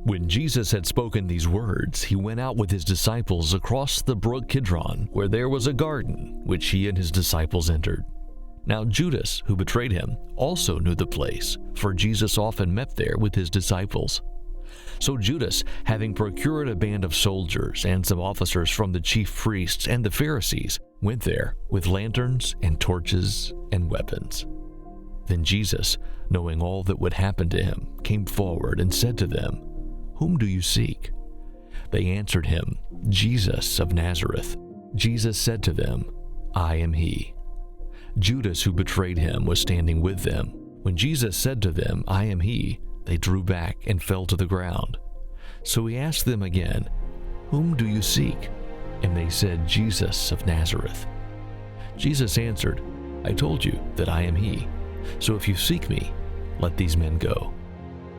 When Jesus had spoken these words, he went out with his disciples across the brook Kidron, where there was a garden, which he and his disciples entered. Now Judas, who betrayed him, also knew the place, for Jesus often met there with his disciples. So Judas, having procured a band of soldiers and some officers from the chief priests and the Pharisees, went there with lanterns and torches and weapons. Then Jesus, knowing all that would happen to him, came forward and said to them, "Whom do you seek?" They answered him, "Jesus of Nazareth." Jesus said to them, "I am he." Judas, who betrayed him, was standing with them. When Jesus said to them, "I am he," they drew back and fell to the ground. So he asked them again, "Whom do you seek?" And they said, "Jesus of Nazareth." Jesus answered, "I told you that I am he. So if you seek me, let these men go."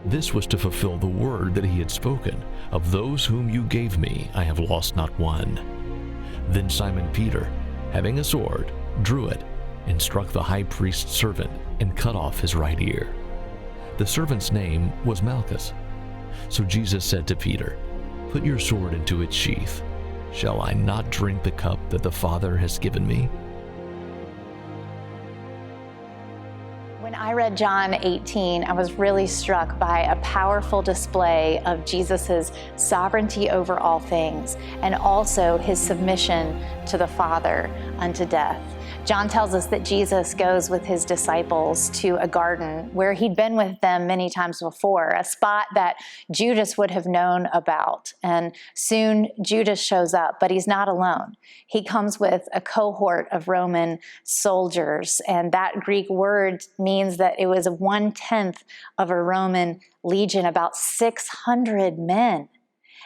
This was to fulfill the word that he had spoken, "Of those whom you gave me, I have lost not one." Then Simon Peter, having a sword, drew it and struck the high priest's servant and cut off his right ear. The servant's name was Malchus. So Jesus said to Peter, "Put your sword into its sheath. Shall I not drink the cup that the Father has given me?" When I read John 18, I was really struck by a powerful display of Jesus's sovereignty over all things and also his submission to the Father unto death. John tells us that Jesus goes with his disciples to a garden where he'd been with them many times before, a spot that Judas would have known about. And soon Judas shows up, but he's not alone. He comes with a cohort of Roman soldiers, and that Greek word means that it was 1/10 of a Roman legion, about 600 men.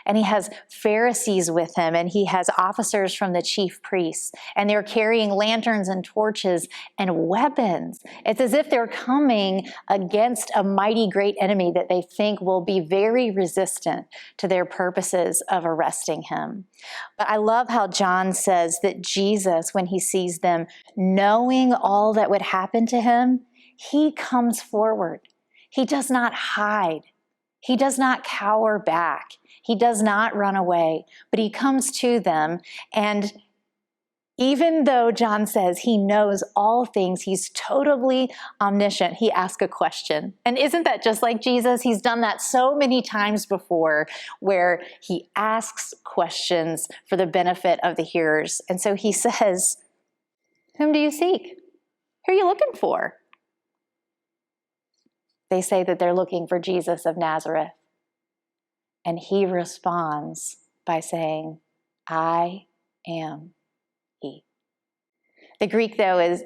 And he has Pharisees with him, and he has officers from the chief priests, and they're carrying lanterns and torches and weapons. It's as if they're coming against a mighty great enemy that they think will be very resistant to their purposes of arresting him. But I love how John says that Jesus, when he sees them, knowing all that would happen to him, he comes forward. He does not hide. He does not cower back. He does not run away, but he comes to them. And even though John says he knows all things, he's totally omniscient, he asks a question. And isn't that just like Jesus? He's done that so many times before, where he asks questions for the benefit of the hearers. And so he says, "Whom do you seek? Who are you looking for?" They say that they're looking for Jesus of Nazareth. And he responds by saying, "I am he." The Greek, though, is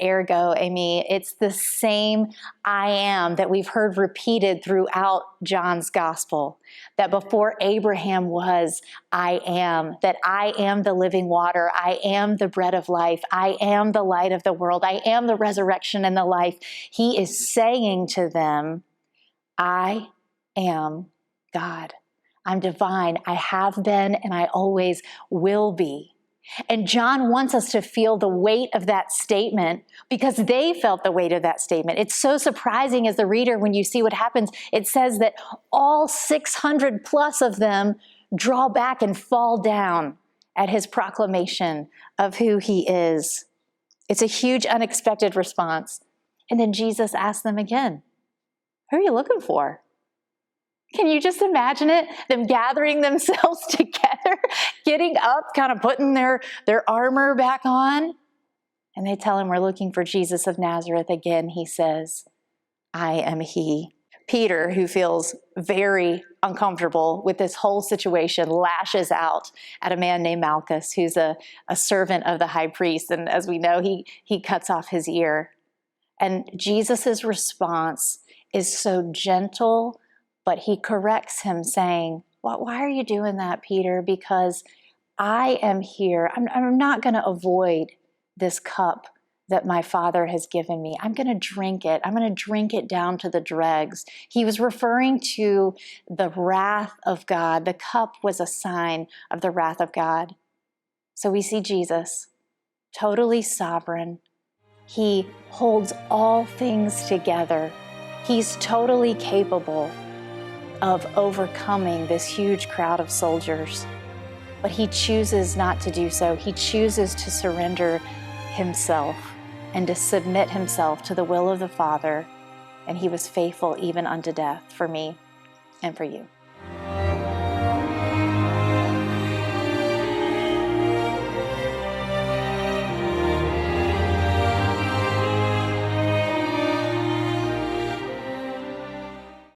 ergo eimi. It's the same "I am" that we've heard repeated throughout John's gospel. That before Abraham was, I am. That I am the living water. I am the bread of life. I am the light of the world. I am the resurrection and the life. He is saying to them, I am God. I'm divine. I have been and I always will be. And John wants us to feel the weight of that statement because they felt the weight of that statement. It's so surprising as the reader when you see what happens. It says that all 600 plus of them draw back and fall down at his proclamation of who he is. It's a huge unexpected response. And then Jesus asks them again, "Who are you looking for?" Can you just imagine it? Them gathering themselves together, getting up, kind of putting their armor back on. And they tell him, "We're looking for Jesus of Nazareth." Again, he says, "I am he." Peter, who feels very uncomfortable with this whole situation, lashes out at a man named Malchus, who's a servant of the high priest. And as we know, he cuts off his ear. And Jesus's response is so gentle, but he corrects him saying, why are you doing that, Peter? Because I am here. I'm not going to avoid this cup that my Father has given me. I'm going to drink it. I'm going to drink it down to the dregs. He was referring to the wrath of God. The cup was a sign of the wrath of God. So we see Jesus, totally sovereign. He holds all things together. He's totally capable. of overcoming this huge crowd of soldiers. But he chooses not to do so. He chooses to surrender himself and to submit himself to the will of the Father. And he was faithful even unto death for me and for you.